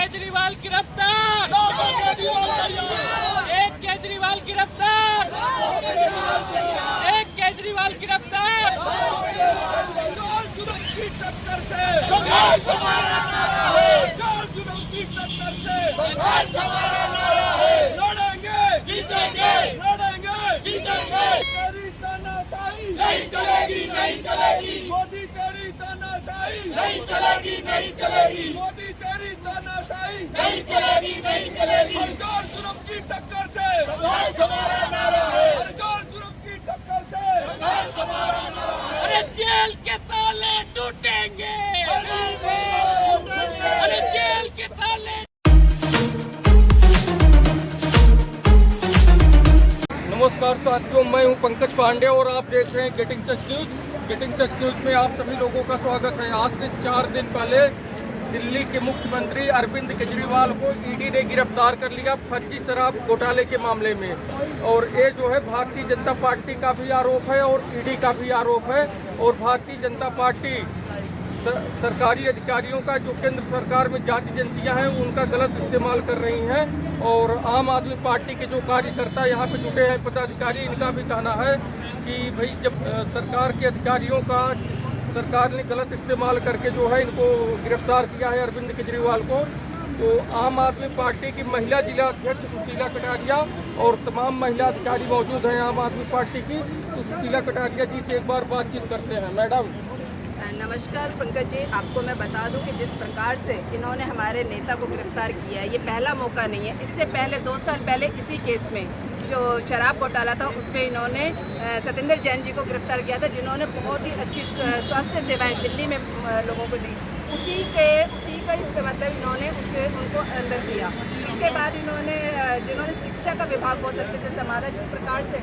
केजरीवाल गिरफ्तार, एक केजरीवाल गिरफ्तार, एक केजरीवाल गिरफ्तार। जुल्म की टक्कर से संघर्ष हमारा नारा है, जुल्म की टक्कर से संघर्ष हमारा नारा है। लड़ेंगे जीतेंगे, लड़ेंगे जीतेंगे। तेरी तानाशाही नहीं चलेगी, नहीं चलेगी। मोदी तेरी तानाशाही नहीं चलेगी, नहीं चलेगी। मोदी तेरी तानाशाही नहीं चलेगी, नहीं चलेगी। हर जुल्म की टक्कर से संघर्ष हमारा नारा है, हर जुल्म की टक्कर से संघर्ष हमारा नारा है। अरे जेल के ताले टूटेंगे, अरे जेल के ताले। नमस्कार साथियों, मैं हूं पंकज पांडे और आप देख रहे हैं getting touch news. Getting touch news में आप सभी लोगों का स्वागत है। आज से 4 दिन पहले दिल्ली के मुख्यमंत्री अरविंद केजरीवाल को ईडी ने गिरफ्तार कर लिया फर्जी शराब घोटाले के मामले में। और ये जो है भारतीय जनता पार्टी का भी आरोप है और ईडी का भी आरोप है। और भारतीय जनता पार्टी सरकारी अधिकारियों का, जो केंद्र सरकार में जांच एजेंसियां हैं, उनका गलत इस्तेमाल कर रही हैं। और आम आदमी पार्टी के जो कार्यकर्ता यहाँ पे जुटे हैं, पदाधिकारी, इनका भी कहना है कि भाई जब सरकार के अधिकारियों का सरकार ने गलत इस्तेमाल करके जो है इनको गिरफ्तार किया है अरविंद केजरीवाल को। तो आम आदमी पार्टी की महिला जिला अध्यक्ष सुशीला कटारिया और तमाम महिला अधिकारी मौजूद हैं आम आदमी पार्टी की। तो सुशीला कटारिया जी से एक बार बातचीत करते हैं। मैडम नमस्कार पंकज जी, आपको मैं बता दूं कि जिस प्रकार से इन्होंने हमारे नेता को गिरफ्तार किया है, ये पहला मौका नहीं है। इससे पहले 2 साल पहले इसी केस में जो शराब घोटाला था, उसमें इन्होंने सत्येंद्र जैन जी को गिरफ्तार किया था, जिन्होंने बहुत ही अच्छी स्वास्थ्य सेवाएं दिल्ली में लोगों को दी। उसी का मतलब इन्होंने उनको अंदर किया। उसके बाद इन्होंने जिन्होंने शिक्षा का विभाग बहुत अच्छे से संभाला, जिस प्रकार से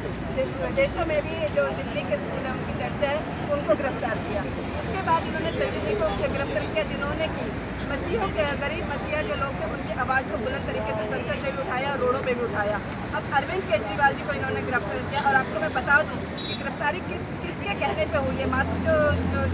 विदेशों में भी जो दिल्ली के स्कूल हैं उनकी चर्चा है, उनको गिरफ्तार किया। उसके बाद इन्होंने संजय जी को गिरफ्तार किया, जिन्होंने की मसीहों के गरीब मसीहा जो लोग थे उनकी आवाज़ को बुलंद तरीके से संसद में भी उठाया और रोडों पे भी उठाया। अब अरविंद केजरीवाल जी को इन्होंने गिरफ्तार किया। और आपको मैं बता दूं कि गिरफ्तारी किसके कहने पे हुई है। मात्र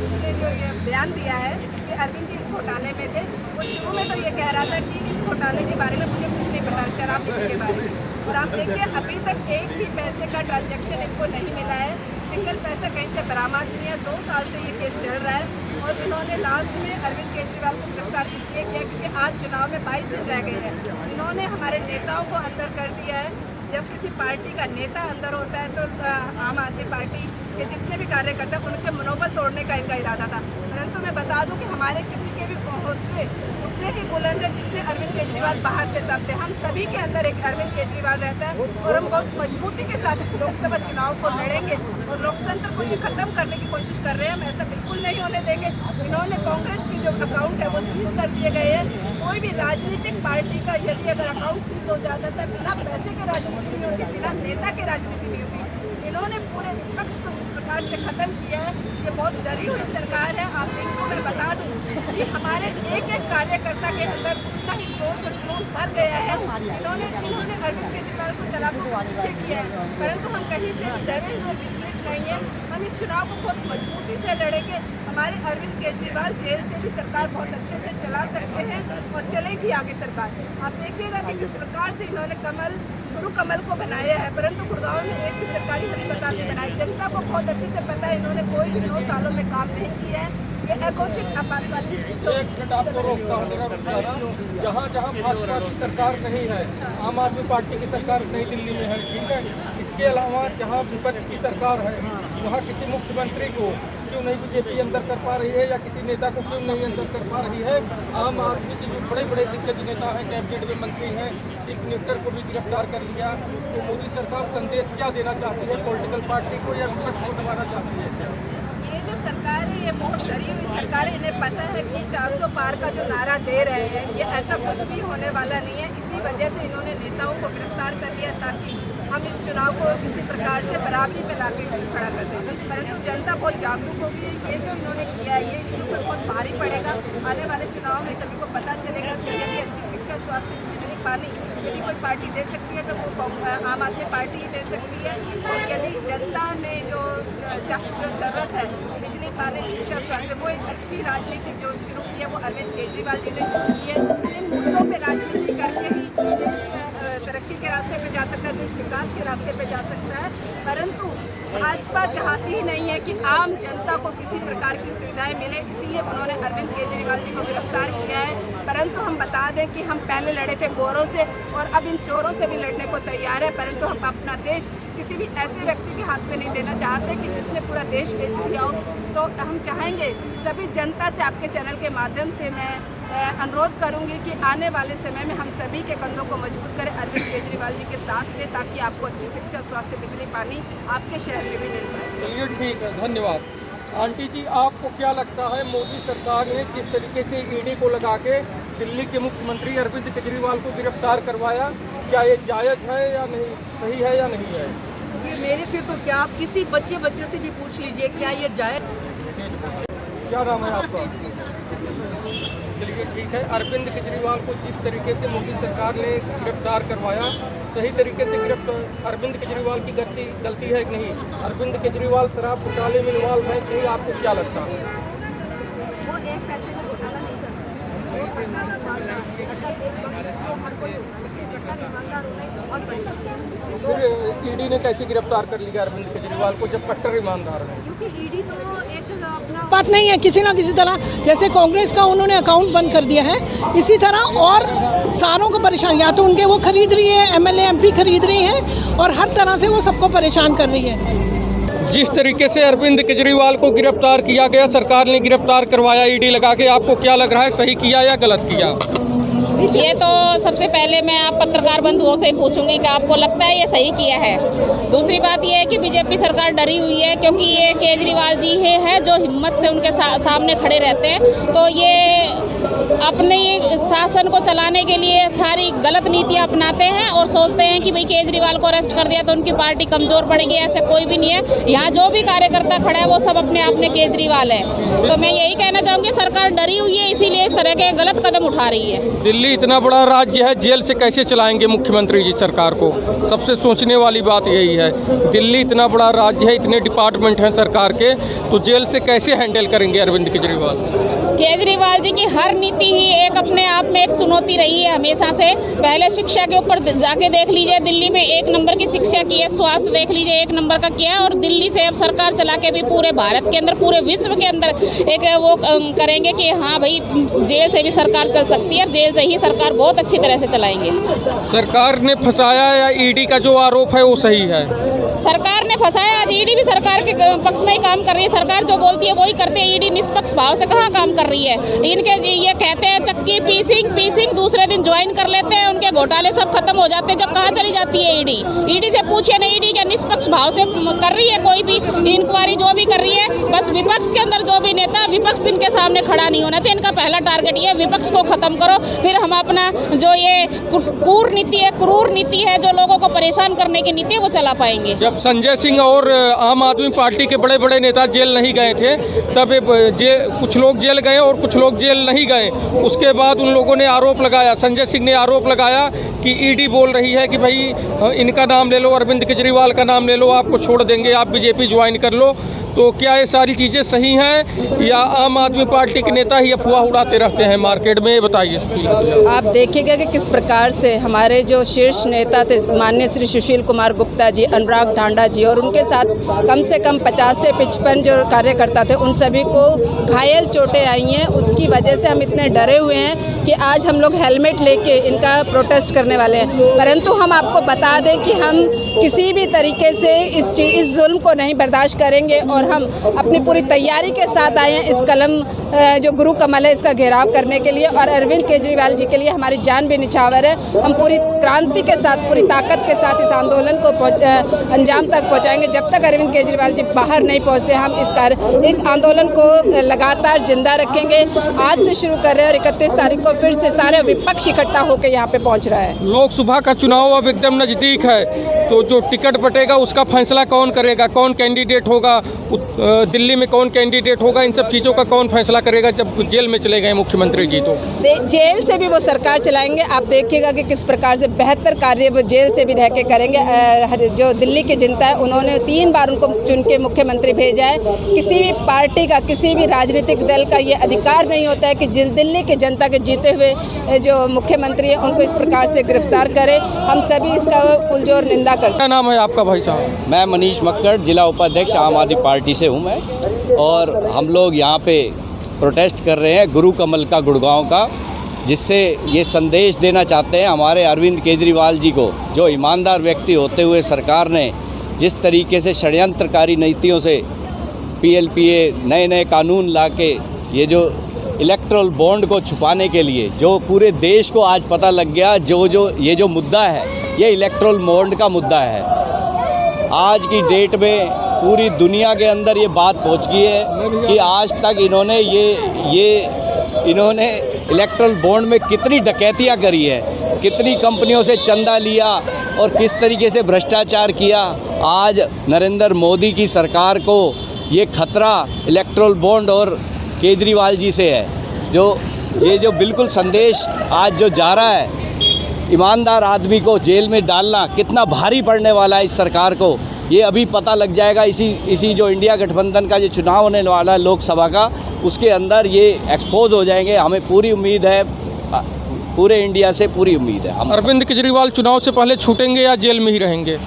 जिसने जो ये बयान दिया है कि अरविंद जी इस घोटाले में थे, वो शुरू में तो ये कह रहा था कि इस घोटाले के बारे में मुझे कुछ नहीं पता, शराब पीने के बारे में। और आप देखिए अभी तक एक भी पैसे का ट्रांजैक्शन इनको नहीं मिला है, सिंगल पैसा कहीं से बरामद नहीं है। 2 साल से ये केस चल रहा है। और इन्होंने लास्ट में अरविंद केजरीवाल को गिरफ्तार इसलिए किया क्योंकि आज चुनाव में 22 दिन रह गए हैं। इन्होंने हमारे नेताओं को अंदर कर दिया है। जब किसी पार्टी का नेता अंदर होता है तो आम आदमी पार्टी के जितने भी कार्यकर्ता हैं उनके मनोबल तोड़ने का इनका इरादा था। परंतु मैं बता दूं कि हमारे किसी के भी हौसले उतने ही बुलंद है जितने अरविंद केजरीवाल बाहर से दबते। हम सभी के अंदर एक अरविंद केजरीवाल रहता है और हम बहुत मजबूती के साथ इस लोकसभा चुनाव को लड़ेंगे और लोकतंत्र को ये खत्म करने की कोशिश कर रहे हैं। हम ऐसा बिल्कुल नहीं होने देंगे। इन्होंने कांग्रेस की जो अकाउंट है वो सीज कर दिए गए हैं। कोई भी राजनीतिक पार्टी का यदि अगर अकाउंट सीज हो जाता है, बिना पैसे के राजनीति नहीं होती, बिना नेता के राजनीति नहीं होती। इन्होंने पूरे विपक्ष को इस प्रकार से खत्म किया है। ये बहुत डरी हुई सरकार है। आप इनको मैं बता दूं कि हमारे एक एक कार्यकर्ता के अंदर उतना ही जोश और जुनून भर गया है। इन्होंने अरविंद केजरीवाल को सलाखों को पीछे किया है, परंतु हम कहीं से डरे हुए विचलित नहीं है। हम इस चुनाव को बहुत मजबूती से लड़ेंगे। हमारे अरविंद केजरीवाल जेल से भी सरकार बहुत अच्छे से चला सकते हैं और चलेगी आगे सरकार। आप देखिएगा कि किस प्रकार से इन्होंने गुरु कमल को बनाया है, परंतु गुड़गांव में एक भी सरकारी अस्पताल नहीं बनाई। जनता को बहुत अच्छे से पता है इन्होंने कोई भी 9 सालों में काम नहीं किया है। ये अघोषित आपातकालीन एक मिनट आपको रोकता हूँ, मेरा रुकना। जहाँ जहाँ भाजपा की सरकार नहीं है, आम आदमी पार्टी की सरकार नई दिल्ली में है, ठीक है। इसके अलावा जहाँ विपक्ष की सरकार है, वहाँ किसी मुख्यमंत्री को क्यों नहीं बीजेपी अंदर कर पा रही है या किसी नेता को क्यों नहीं अंदर कर पा रही है। आम आदमी के जो बड़े बड़े दिग्गज नेता हैं, कैबिनेट में मंत्री हैं, चीफ मिनिस्टर को भी गिरफ्तार कर लिया। तो मोदी सरकार संदेश क्या देना चाहती है पॉलिटिकल पार्टी को या विपक्ष को दबाना चाहती है? ये जो सरकार है ये बहुत डरी हुई सरकार है। इन्हें पता है कि 400 पार का जो नारा दे रहे हैं ये ऐसा कुछ भी होने वाला नहीं है। इसी वजह से इन्होंने नेताओं को गिरफ्तार कर लिया ताकि हम इस चुनाव को किसी प्रकार से बराबरी में लाके खड़ा कर दें। परंतु जनता बहुत जागरूक हो गई है। ये जो इन्होंने किया है ये इनके ऊपर बहुत भारी पड़ेगा। आने वाले चुनाव में सभी को पता चलेगा कि यदि अच्छी शिक्षा, स्वास्थ्य, बिजली, पानी यदि कोई पार्टी दे सकती है तो वो आम आदमी पार्टी ही दे सकती है। और यदि जनता ने जो जरूरत है बिजली, पानी, शिक्षा, स्वास्थ्य, वो एक अच्छी राजनीति जो शुरू की है वो अरविंद केजरीवाल जी ने शुरू की है। इन मुद्दों पर राजनीति करके ही देश तरक्की के रास्ते पे जा सकता है, देश विकास के रास्ते पे जा सकता है। परंतु भाजपा चाहती ही नहीं है कि आम जनता को किसी प्रकार की सुविधाएं मिले, इसीलिए उन्होंने अरविंद केजरीवाल जी को गिरफ्तार किया है। परंतु हम बता दें कि हम पहले लड़े थे गोरों से और अब इन चोरों से भी लड़ने को तैयार है। परंतु हम अपना देश किसी भी ऐसे व्यक्ति के हाथ में नहीं देना चाहते कि जिसने पूरा देश बेच दिया हो। तो हम चाहेंगे सभी जनता से, आपके चैनल के माध्यम से मैं अनुरोध करूंगी कि आने वाले समय में हम सभी के कंधों को मजबूत करें, अरविंद केजरीवाल जी के साथ दें, ताकि आपको अच्छी शिक्षा, स्वास्थ्य, बिजली, पानी आपके शहर में भी मिल पाए। चलिए ठीक है, धन्यवाद। आंटी जी, आपको क्या लगता है मोदी सरकार ने जिस तरीके से ईडी को लगा के दिल्ली के मुख्यमंत्री अरविंद केजरीवाल को गिरफ्तार करवाया, क्या ये जायज़ है या नहीं, सही है या नहीं है? ये मेरे से तो क्या, आप किसी बच्चे से भी पूछ लीजिए क्या ये जायज़। क्या नाम है आपका? चलिए ठीक है, अरविंद केजरीवाल को जिस तरीके से मोदी सरकार ने गिरफ्तार करवाया, सही तरीके से अरविंद केजरीवाल की गलती है कि नहीं? अरविंद केजरीवाल शराब घोटाले में इन्वॉल्व है कि नहीं, आपको क्या लगता है? वो एक पैसे का घोटाला नहीं कर फिर ईडी ने कैसे गिरफ्तार कर लिया अरविंद केजरीवाल को जब कट्टर ईमानदार है? क्योंकि ईडी तो एक अपना बात नहीं है, किसी ना किसी तरह जैसे कांग्रेस का उन्होंने अकाउंट बंद कर दिया है, इसी तरह और सारों को परेशान, या तो उनके वो खरीद रही है, एमएलए एमपी खरीद रही है और हर तरह से वो सबको परेशान कर रही है। जिस तरीके से अरविंद केजरीवाल को गिरफ्तार किया गया, सरकार ने गिरफ्तार करवाया ईडी लगा के, आपको क्या लग रहा है, सही किया या गलत किया? ये तो सबसे पहले मैं आप पत्रकार बंधुओं से ही पूछूंगी कि आपको लगता है ये सही किया है। दूसरी बात ये है कि बीजेपी सरकार डरी हुई है, क्योंकि ये केजरीवाल जी है जो हिम्मत से उनके सामने खड़े रहते हैं। तो ये अपने शासन को चलाने के लिए सारी गलत नीतियां अपनाते हैं और सोचते हैं कि भाई केजरीवाल को अरेस्ट कर दिया तो उनकी पार्टी कमज़ोर पड़ेगी। ऐसा कोई भी नहीं है, यहाँ जो भी कार्यकर्ता खड़ा है वो सब अपने आप में केजरीवाल है। तो मैं यही कहना चाहूँगी, सरकार डरी हुई है, इसीलिए इस तरह के गलत कदम उठा रही है। दिल्ली इतना बड़ा राज्य है, जेल से कैसे चलाएंगे मुख्यमंत्री जी सरकार को? सबसे सोचने वाली बात यही है। दिल्ली इतना बड़ा राज्य है, इतने डिपार्टमेंट हैं सरकार के, तो जेल से कैसे हैंडल करेंगे अरविंद केजरीवाल? केजरीवाल जी की हर नीति ही एक अपने आप में एक चुनौती रही है हमेशा से। पहले शिक्षा के ऊपर जाके देख लीजिए, दिल्ली में 1 नंबर की शिक्षा की है, स्वास्थ्य देख लीजिए 1 नंबर का किया है, और दिल्ली से अब सरकार चला के भी पूरे भारत के अंदर, पूरे विश्व के अंदर एक वो करेंगे कि हाँ भाई जेल से भी सरकार चल सकती है, और जेल से ही सरकार बहुत अच्छी तरह से चलाएंगे। सरकार ने फंसाया या ईडी का जो आरोप है वो सही है? सरकार ने फंसाया, आज ईडी भी सरकार के पक्ष में ही काम कर रही है। सरकार जो बोलती है वही करते हैं, ईडी निष्पक्ष भाव से कहाँ काम कर रही है। इनके ये कहते हैं चक्की पीसिंग, दूसरे दिन ज्वाइन कर लेते हैं, उनके घोटाले सब खत्म हो जाते हैं। जब कहाँ चली जाती है ईडी? ईडी से पूछिए ना, ईडी क्या निष्पक्ष भाव से कर रही है कोई भी इंक्वायरी जो भी कर रही है? बस विपक्ष के अंदर जो भी नेता, विपक्ष इनके सामने खड़ा नहीं होना चाहिए। इनका पहला टारगेट ये है, विपक्ष को खत्म करो, फिर हम अपना जो ये क्रूर नीति है, जो लोगों को परेशान करने की नीति है, वो चला पाएंगे। जब संजय सिंह और आम आदमी पार्टी के बड़े बड़े नेता जेल नहीं गए थे, तब कुछ लोग जेल गए और कुछ लोग जेल नहीं गए। उसके बाद उन लोगों ने आरोप लगाया, संजय सिंह ने आरोप लगाया कि ईडी बोल रही है कि भाई इनका नाम ले लो, अरविंद केजरीवाल का नाम ले लो, आपको छोड़ देंगे, आप बीजेपी ज्वाइन कर लो। तो क्या ये सारी चीज़ें सही हैं या आम आदमी पार्टी के नेता ही अफवाह उड़ाते रहते हैं मार्केट में? बताइए। आप देखिएगा कि किस प्रकार से हमारे जो शीर्ष नेता थे, माननीय श्री सुशील कुमार गुप्ता जी, अनुराग ढांडा जी, और उनके साथ कम से कम 50 से 55 जो कार्यकर्ता थे, उन सभी को घायल चोटें आई हैं। उसकी वजह से हम इतने डरे हुए हैं कि आज हम लोग हेलमेट लेके इनका प्रोटेस्ट करने वाले हैं। परंतु हम आपको बता दें कि हम किसी भी तरीके से इस जुल्म को नहीं बर्दाश्त करेंगे और हम अपनी पूरी तैयारी के साथ आए हैं इस कलम जो गुरु कमल है इसका घेराव करने के लिए। और अरविंद केजरीवाल जी के लिए हमारी जान भी निछावर है। हम पूरी क्रांति के साथ, पूरी ताकत के साथ इस आंदोलन को अंजाम तक पहुंचाएंगे। जब तक अरविंद केजरीवाल जी बाहर नहीं पहुंचते, हम इस आंदोलन को लगातार जिंदा रखेंगे। आज से शुरू कर रहे हैं और 31 तारीख को फिर से सारे विपक्ष इकट्ठा होकर यहाँ पे पहुँच रहा है। लोकसभा का चुनाव अब एकदम नज़दीक है, तो जो टिकट बटेगा उसका फैसला कौन करेगा, कौन कैंडिडेट होगा, दिल्ली में कौन कैंडिडेट होगा, इन सब चीज़ों का कौन फैसला करेगा जब जेल में चले गए मुख्यमंत्री जी? तो जेल से भी वो सरकार चलाएंगे। आप देखिएगा कि किस प्रकार से बेहतर कार्य वो जेल से भी रह के करेंगे। जो दिल्ली की जनता है, उन्होंने 3 बार उनको चुन के मुख्यमंत्री भेजा है। किसी भी पार्टी का, किसी भी राजनीतिक दल का ये अधिकार नहीं होता है कि दिल्ली की जनता के जीते हुए जो मुख्यमंत्री है उनको इस प्रकार से गिरफ्तार करे। हम सभी इसका फुलजोर निंदा करते हैं। क्या नाम है आपका भाई साहब? मैं मनीष मक्कड़, जिला उपाध्यक्ष आम आदमी पार्टी से हूँ मैं, और हम लोग यहाँ पे प्रोटेस्ट कर रहे हैं गुरु कमल का गुड़गांव का, जिससे ये संदेश देना चाहते हैं हमारे अरविंद केजरीवाल जी को, जो ईमानदार व्यक्ति होते हुए सरकार ने जिस तरीके से षड्यंत्रकारी नीतियों से PLPA नए नए कानून लाके ये जो इलेक्ट्रल बॉन्ड को छुपाने के लिए, जो पूरे देश को आज पता लग गया, ये जो मुद्दा है ये इलेक्ट्रल बॉन्ड का मुद्दा है। आज की डेट में पूरी दुनिया के अंदर ये बात पहुंच गई है कि आज तक इन्होंने इलेक्ट्रल बॉन्ड में कितनी डकैतियां करी है, कितनी कंपनियों से चंदा लिया और किस तरीके से भ्रष्टाचार किया। आज नरेंद्र मोदी की सरकार को ये खतरा इलेक्ट्रल बॉन्ड और केजरीवाल जी से है। ये जो बिल्कुल संदेश आज जो जा रहा है, ईमानदार आदमी को जेल में डालना कितना भारी पड़ने वाला है इस सरकार को, ये अभी पता लग जाएगा। इसी जो इंडिया गठबंधन का जो चुनाव होने वाला है लोकसभा का, उसके अंदर ये एक्सपोज हो जाएंगे। हमें पूरी उम्मीद है, पूरे इंडिया से पूरी उम्मीद है। अरविंद केजरीवाल चुनाव से पहले छूटेंगे या जेल में ही रहेंगे?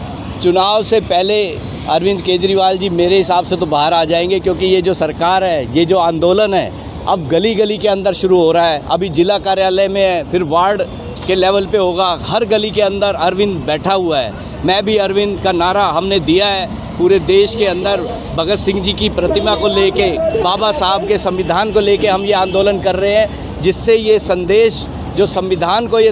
चुनाव से पहले अरविंद केजरीवाल जी मेरे हिसाब से तो बाहर आ जाएंगे, क्योंकि ये जो सरकार है, ये जो आंदोलन है अब गली गली के अंदर शुरू हो रहा है। अभी जिला कार्यालय में है, फिर वार्ड के लेवल पे होगा। हर गली के अंदर अरविंद बैठा हुआ है। मैं भी अरविंद का नारा हमने दिया है पूरे देश के अंदर। भगत सिंह जी की प्रतिमा को लेके, बाबा साहब के संविधान को लेके हम ये आंदोलन कर रहे हैं, जिससे ये संदेश जो संविधान को ये